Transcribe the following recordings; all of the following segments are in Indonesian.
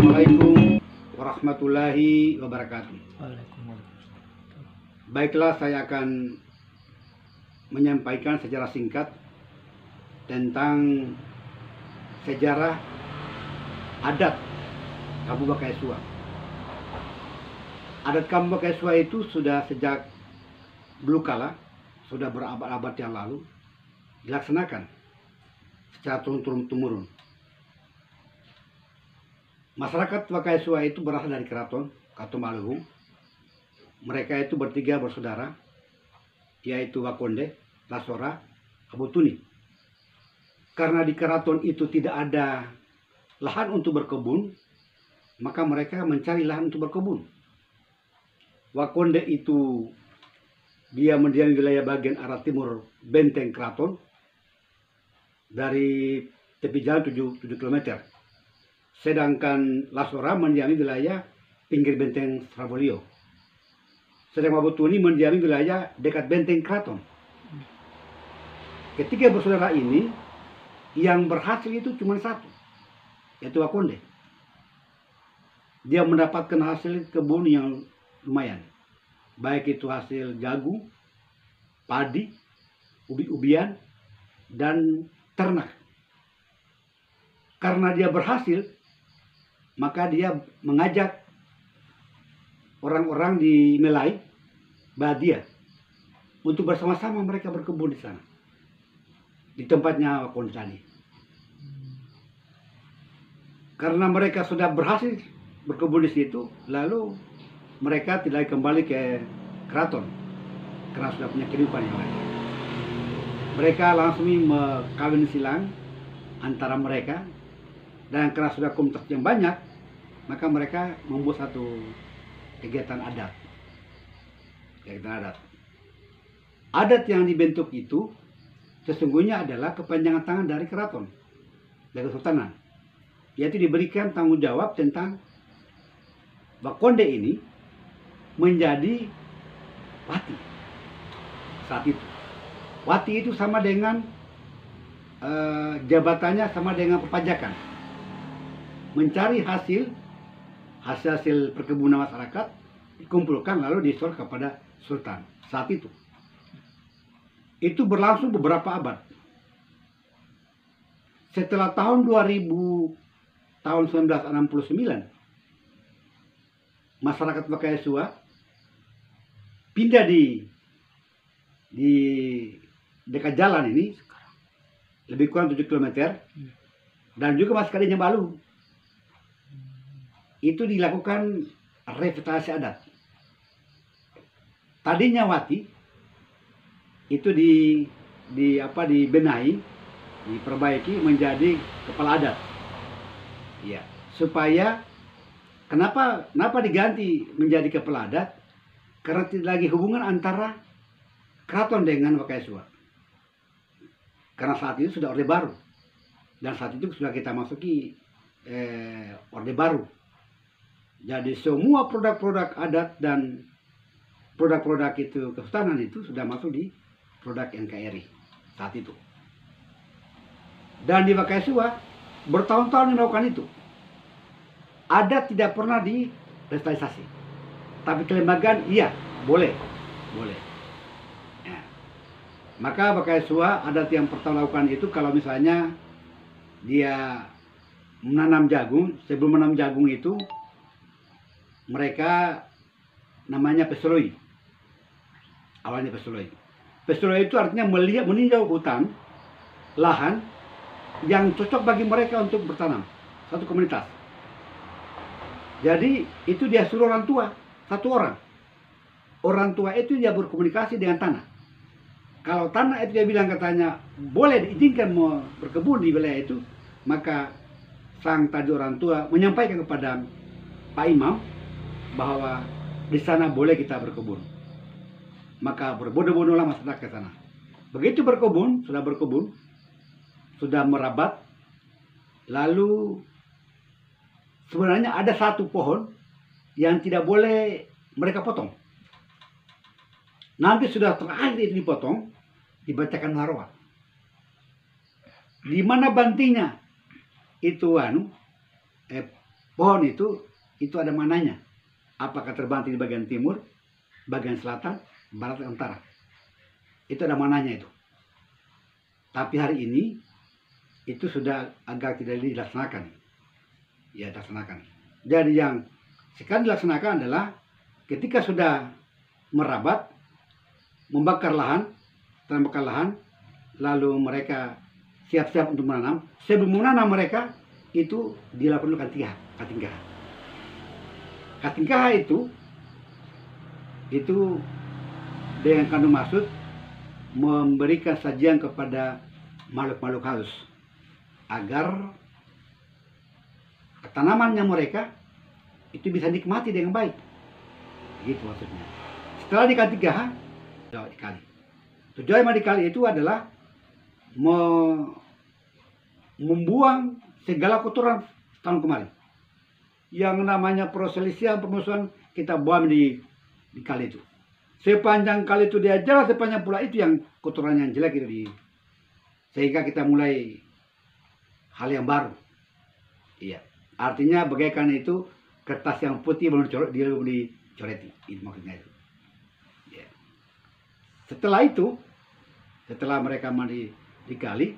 Assalamualaikum warahmatullahi wabarakatuh. Baiklah, saya akan menyampaikan sejarah singkat tentang sejarah adat Kampung Bakaisua. Adat Kampung Bakaisua itu sudah sejak dulu kala, sudah berabad-abad yang lalu dilaksanakan secara turun-temurun. Masyarakat Bakaisua itu berasal dari Keraton Katumaluhung. Mereka itu bertiga bersaudara, yaitu Wakonde, Lasora, Abutuni. Karena di keraton itu tidak ada lahan untuk berkebun, maka mereka mencari lahan untuk berkebun. Wakonde itu dia mendiami wilayah bagian arah timur benteng keraton dari tepi jalan 7 km. Sedangkan Lasora mendiami wilayah pinggir benteng Srabolio. Sedangkan Abutuni mendiami wilayah dekat benteng keraton. Ketiga bersaudara ini, yang berhasil itu cuma satu, yaitu Wakonde. Dia mendapatkan hasil kebun yang lumayan, baik itu hasil jagung, padi, ubi-ubian, dan ternak. Karena dia berhasil, maka dia mengajak orang-orang di Melai, Badia, untuk bersama-sama mereka berkebun di sana, di tempatnya Wakonde tadi. Karena mereka sudah berhasil berkebun di situ, lalu mereka tidak kembali ke keraton karena sudah punya kehidupan yang lain. Mereka langsung kawin silang antara mereka, dan karena sudah komunitas yang banyak, maka mereka membuat satu kegiatan adat. Adat yang dibentuk itu sesungguhnya adalah kepanjangan tangan dari keraton, dari kesultanan, yaitu diberikan tanggung jawab tentang Wakonde ini menjadi wati saat itu. Wati itu sama dengan jabatannya sama dengan perpajakan. Mencari hasil perkebunan masyarakat, dikumpulkan lalu disetor kepada sultan saat itu. Itu berlangsung beberapa abad. Setelah tahun 2000, tahun 1969, masyarakat Bakaisua pindah di dekat jalan ini, lebih kurang 7 km, dan juga masih ada Balu. Itu dilakukan revitalisasi adat. Tadinya wati itu dibenahi, diperbaiki menjadi kepala adat. Ya, supaya kenapa diganti menjadi kepala adat? Karena tidak lagi hubungan antara keraton dengan Bakaisua. Karena saat itu sudah Orde Baru, dan saat itu sudah kita masuki Orde Baru. Jadi semua produk-produk adat dan produk-produk itu kesultanan itu sudah masuk di produk NKRI saat itu. Dan di Bakaisua bertahun-tahun melakukan itu. Adat tidak pernah direvitalisasi, tapi kelembagaan iya, boleh. Ya. Maka Bakaisua adat yang pertama lakukan itu, kalau misalnya dia menanam jagung, sebelum menanam jagung itu mereka namanya pesoloi. Awalnya pesoloi. Pesoloi itu artinya meninjau hutan, lahan yang cocok bagi mereka untuk bertanam, satu komunitas. Jadi itu dia suruh orang tua, satu orang. Orang tua itu dia berkomunikasi dengan tanah. Kalau tanah itu dia bilang katanya boleh diizinkan mau berkebun di wilayah itu, maka sang tadi orang tua menyampaikan kepada Pak Imam bahwa di sana boleh kita berkebun. Maka berbondong-bondonglah masyarakat ke sana. Begitu berkebun, sudah merabat, lalu sebenarnya ada satu pohon yang tidak boleh mereka potong. Nanti sudah terakhir itu dipotong, dibacakan harwa. Di mana bantingnya itu pohon itu ada mananya. Apakah terbanting di bagian timur, bagian selatan, barat, dan utara. Itu ada mananya itu. Tapi hari ini itu sudah agak tidak dilaksanakan. Ya, dilaksanakan. Jadi yang sekarang dilaksanakan adalah ketika sudah merabat, membakar lahan, lalu mereka siap-siap untuk menanam. Sebelum menanam mereka itu dilakukan katingkah. Katingkah itu dengan kandung maksud memberikan sajian kepada makhluk-makhluk halus agar tanamannya mereka itu bisa nikmati dengan baik. Gitu maksudnya. Setelah dikali, tujuan dikali itu adalah membuang segala kotoran tahun kemarin. Yang namanya perselisihan, permusuhan kita buang di kali itu. Sepanjang kali itu dia jalan, sepanjang pula itu yang kotoran yang jelek itu sehingga kita mulai hal yang baru. Iya. Artinya bagaikan itu kertas yang putih belum dicoreti. Itu maksudnya itu. Ya. Setelah mereka mandi di kali,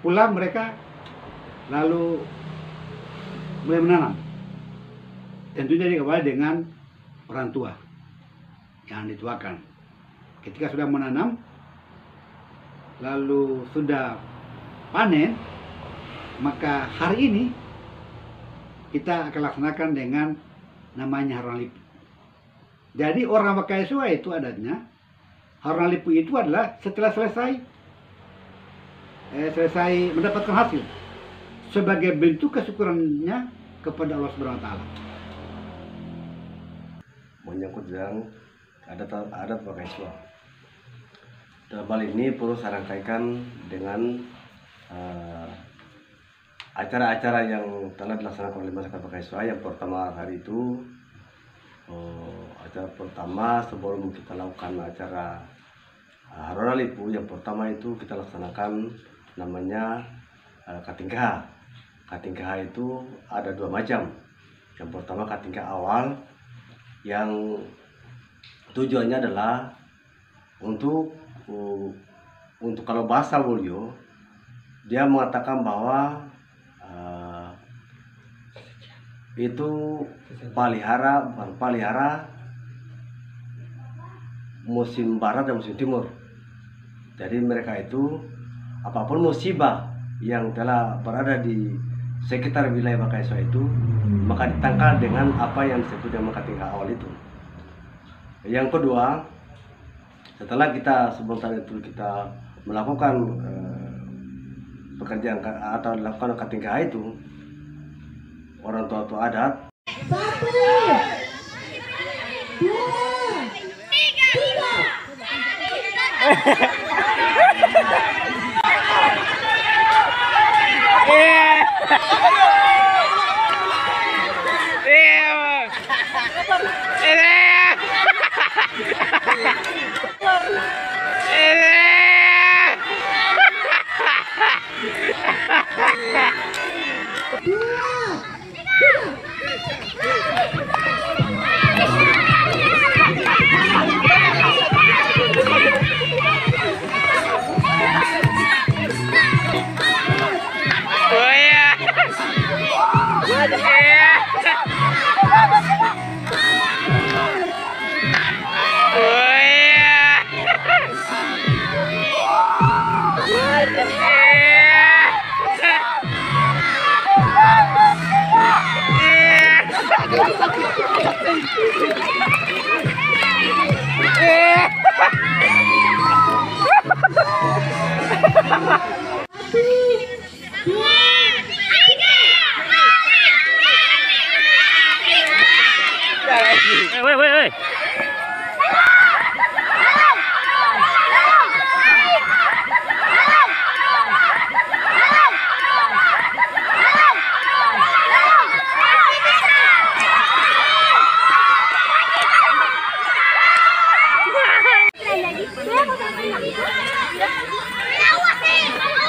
pulang mereka lalu mulai menanam. Tentunya dikawal dengan orang tua yang dituakan. Ketika sudah menanam, lalu sudah panen, maka hari ini kita akan laksanakan dengan namanya Harunan Lipu. Jadi orang Wakaisua itu adatnya, Harunan Lipu itu adalah setelah selesai mendapatkan hasil sebagai bentuk kesyukurannya kepada Allah Subhanahu wa taala. Menyangkut dengan adat Wakaisua. Dalam hal ini perlu saya rangkaikan dengan acara-acara yang telah dilaksanakan oleh masyarakat Wakaisua. Yang pertama hari itu, acara pertama sebelum kita lakukan acara Harunan Lipu, yang pertama itu kita laksanakan namanya katingkah. Katingkah itu ada dua macam. Yang pertama katingkah awal, yang tujuannya adalah untuk kalau bahasa Wolio, dia mengatakan bahwa itu pelihara musim barat dan musim timur. Jadi mereka itu apapun musibah yang telah berada di sekitar wilayah Wakaisua itu, maka ditangkal dengan apa yang disebut dengan katingkah awal itu. Yang kedua, setelah kita sebentar itu kita melakukan pekerjaan atau melakukan katingkah itu, orang tua adat 1, 2, 3. Woi. Awas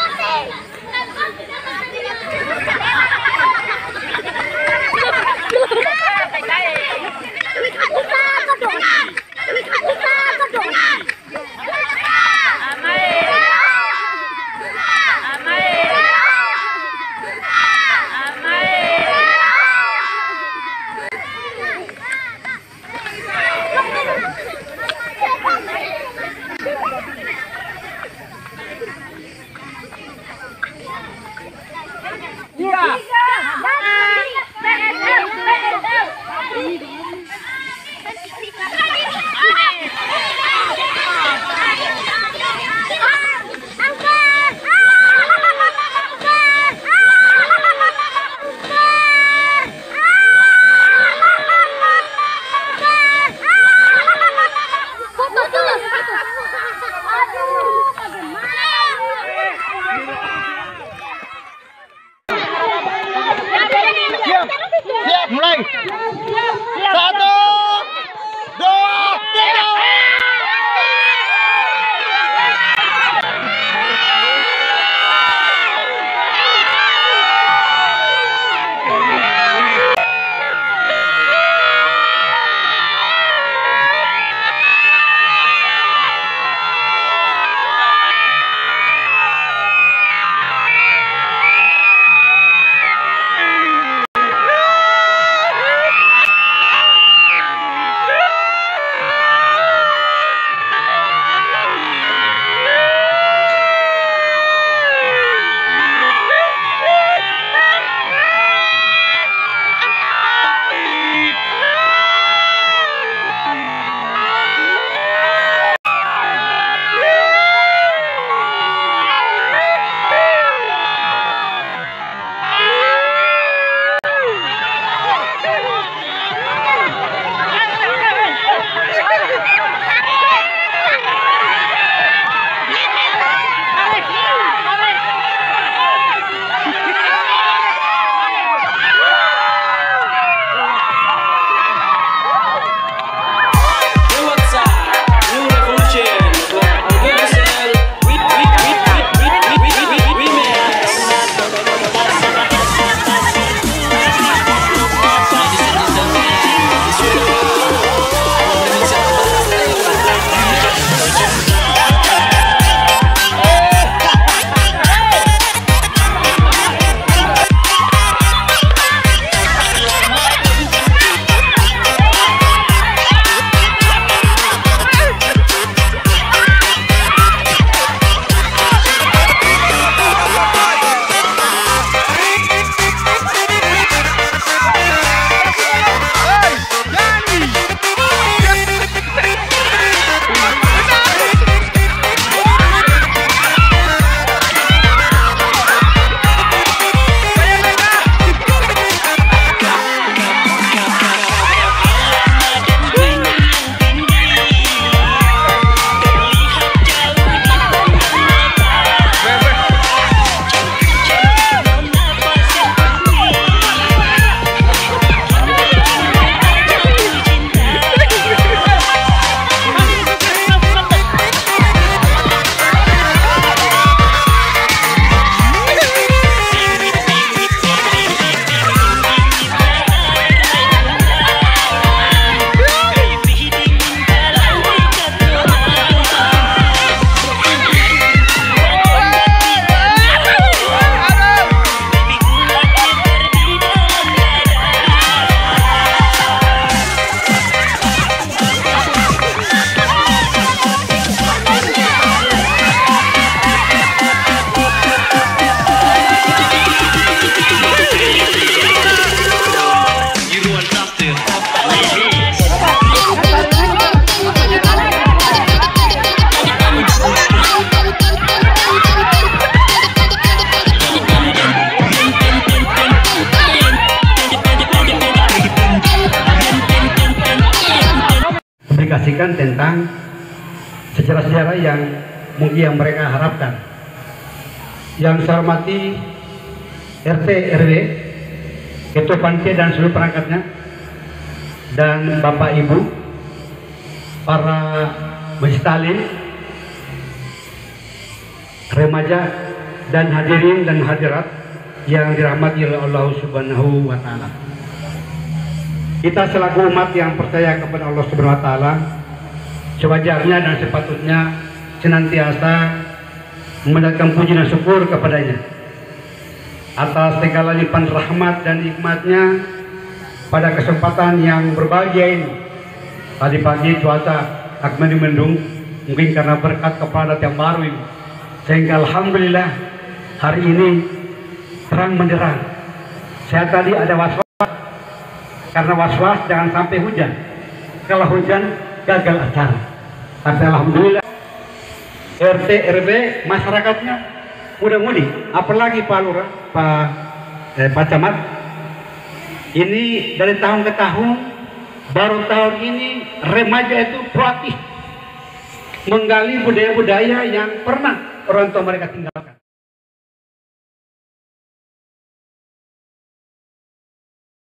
dengan sejarah-sejarah yang mungkin yang mereka harapkan. Yang saya hormati RT RW, Ketua Panitia dan seluruh perangkatnya, dan Bapak Ibu, para majelis taklim, remaja dan hadirin dan hadirat yang dirahmati oleh Allah Subhanahu wa taala. Kita selaku umat yang percaya kepada Allah Subhanahu wa taala sewajarnya dan sepatutnya senantiasa memanjatkan puji dan syukur kepadanya atas segala limpahan rahmat dan nikmatnya pada kesempatan yang berbahagia ini. Tadi pagi cuaca agak mendung, mungkin karena berkat kepada yang baru ini, sehingga alhamdulillah hari ini terang benderang. Saya tadi ada was-was, karena was-was jangan sampai hujan. Kalau hujan gagal acara. Tapi alhamdulillah RT RW masyarakatnya mudah-mudi, apalagi Pak Lurah, Pak Camat, ini dari tahun ke tahun, baru tahun ini remaja itu proaktif menggali budaya-budaya yang pernah orang tua mereka tinggal.